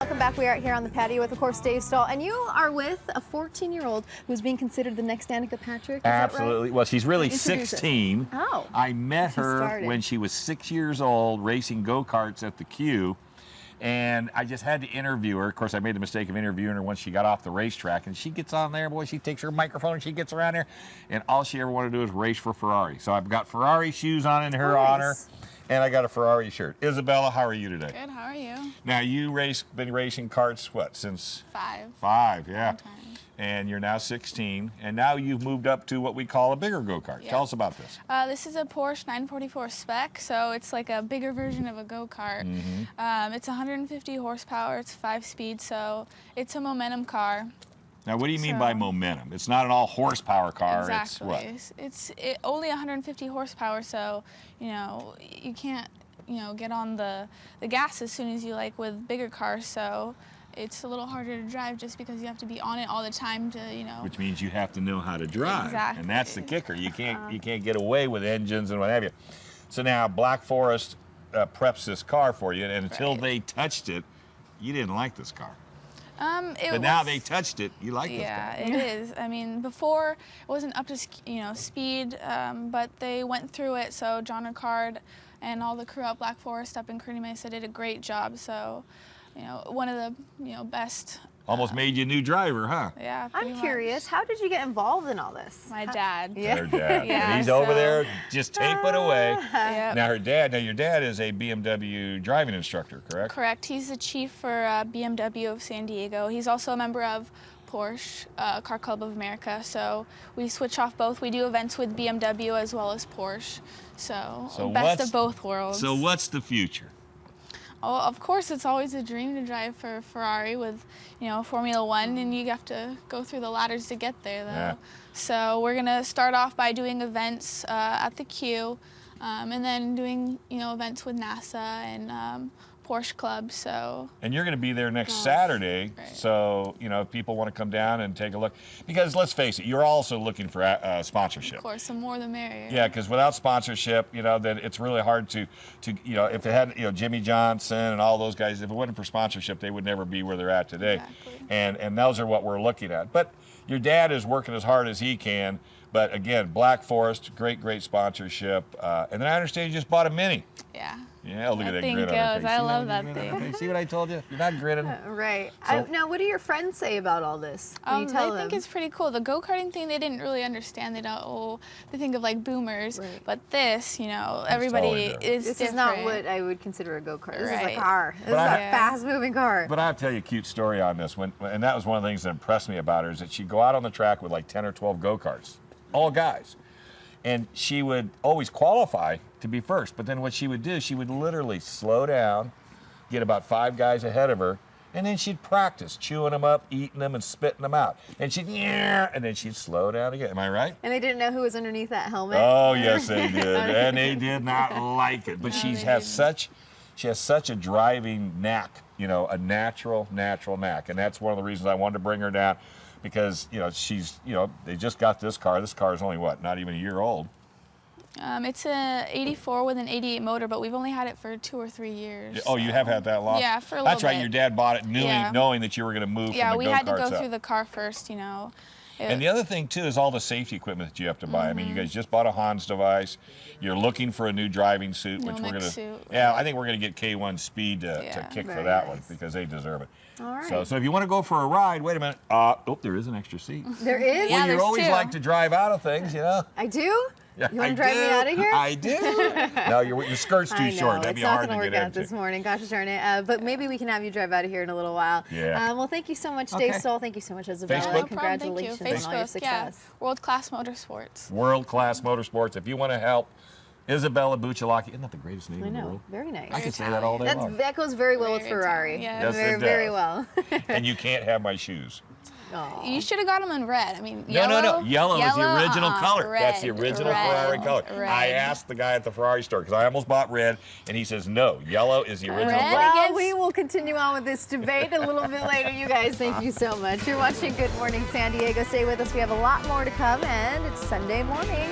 Welcome back. We are here on the patio with, of course, Dave Stahl, and you are with a 14-year-old who's being considered the next Danica Patrick. Is Absolutely. That right? Well, she's really Introduce 16. Oh. I met her when she was 6 years old, racing go-karts at the Q. And I just had to interview her. Of course, I made the mistake of interviewing her once she got off the racetrack. And she gets on there, boy, she takes her microphone and she gets around there. And all she ever wanted to do is race for Ferrari. So I've got Ferrari shoes on in her honor. And I got a Ferrari shirt. Isabella, how are you today? Good, how are you? Now, you been racing karts, what, since? 5. 5, yeah. Long time. And you're now 16. And now you've moved up to what we call a bigger go-kart. Yeah. Tell us about this. This is a Porsche 944 spec, so it's like a bigger version of a go-kart. It's 150 horsepower, it's 5-speed, so it's a momentum car. Now, what do you mean by momentum? It's not an all-horsepower car. Exactly. It's what? It's only 150 horsepower, so, you can't, get on the gas as soon as you like with bigger cars, so it's a little harder to drive just because you have to be on it all the time to, Which means you have to know how to drive. Exactly. And that's the kicker. You can't get away with engines and what have you. So now Black Forest preps this car for you, and until they touched it, you didn't like this car. But now they touched it, you like this car. Yeah, it is. I mean, before it wasn't up to speed, but they went through it. So John Ricard and all the crew at Black Forest up in Kearney Mesa did a great job. So, one of the best. Almost made you a new driver, huh? Yeah. I'm curious, how did you get involved in all this? My dad. Their dad. Yeah, And he's over there just taping away. Yep. Now your dad is a BMW driving instructor, correct? Correct. He's the chief for BMW of San Diego. He's also a member of Porsche, Car Club of America. So we switch off both. We do events with BMW as well as Porsche. So best of both worlds. So what's the future? Oh, of course, it's always a dream to drive for Ferrari with, Formula One, and you have to go through the ladders to get there, though. Yeah. So we're gonna start off by doing events at the Q, and then doing, events with NASA and Porsche Club. So. And you're going to be there next Saturday, right. So if people want to come down and take a look, because let's face it, you're also looking for sponsorship. Of course, the more the merrier. Yeah, because without sponsorship, then it's really hard to if it had Jimmy Johnson and all those guys, if it wasn't for sponsorship, they would never be where they're at today. Exactly. And those are what we're looking at. But your dad is working as hard as he can. But again, Black Forest, great sponsorship. And then I understand you just bought a Mini. Yeah. Yeah, look at that thing grin on her goes. face. I See love that that grin on her thing. face? See what I told you? You're not grinning. Right. So- Now, what do your friends say about all this? When you tell They think them? it's pretty cool. The go-karting thing, they didn't really understand. They think of like boomers. Right. But this, everybody different. is This different. is not what I would consider a go-kart. This is a Right. car. This is But a fast-moving car. But I have to tell you a cute story on this. And that was one of the things that impressed me about her, is that she'd go out on the track with like 10 or 12 go-karts, all guys. And she would always qualify to be first. But then what she would do, she would literally slow down, get about 5 guys ahead of her, and then she'd practice chewing them up, eating them, and spitting them out. And and then she'd slow down again. Am I right? And they didn't know who was underneath that helmet? Oh, yes, they did. And they did not like it. But she has such a driving knack, a natural knack. And that's one of the reasons I wanted to bring her down, because, she's, they just got this car. This car is only, not even a year old. It's a 84 with an 88 motor, but we've only had it for 2 or 3 years. Oh, you have had that long? Yeah, for a little That's right. bit. Your dad bought it knowing that you were going to move from the go-karts Yeah, we had to go up. through the car first, And the other thing, too, is all the safety equipment that you have to buy. I mean, you guys just bought a Hans device. You're looking for a new driving suit, which we're going to... suit. Yeah, I think we're going to get K1 Speed to kick for Very that nice. one, because they deserve it. All right. So if you want to go for a ride, wait a minute. There is an extra seat. There is? Yeah, Well, you there's always 2. like to drive out of things, I do? Yeah, You want I to drive me do. out of here? I do. No, your skirt's too I know, short. That'd it's be not hard going to to get work out into. this morning. Gosh darn it. But maybe we can have you drive out of here in a little while. Yeah. Well, thank you so much, Dave Okay. Stahl. Thank you so much, Isabella. Facebook? No problem, Congratulations thank you. on all your Facebook, success. World-class motorsports. World-class motorsports. If you want to help Isabella Bucciolacchi, isn't that the greatest name I in the know. world? Very nice. I could say that all day long. That goes very well with Very Ferrari. Italian, Yes, very, it very does. well. And you can't have my shoes. Aw. You should have got them in red. I mean, No, yellow. no. Yellow is the original color. Red, That's the original Ferrari color. red. I asked the guy at the Ferrari store, because I almost bought red, and he says, no, yellow is the original Red? color. Well, against- we will continue on with this debate a little bit later. You guys, thank you so much. You're watching Good Morning San Diego. Stay with us. We have a lot more to come, and it's Sunday morning.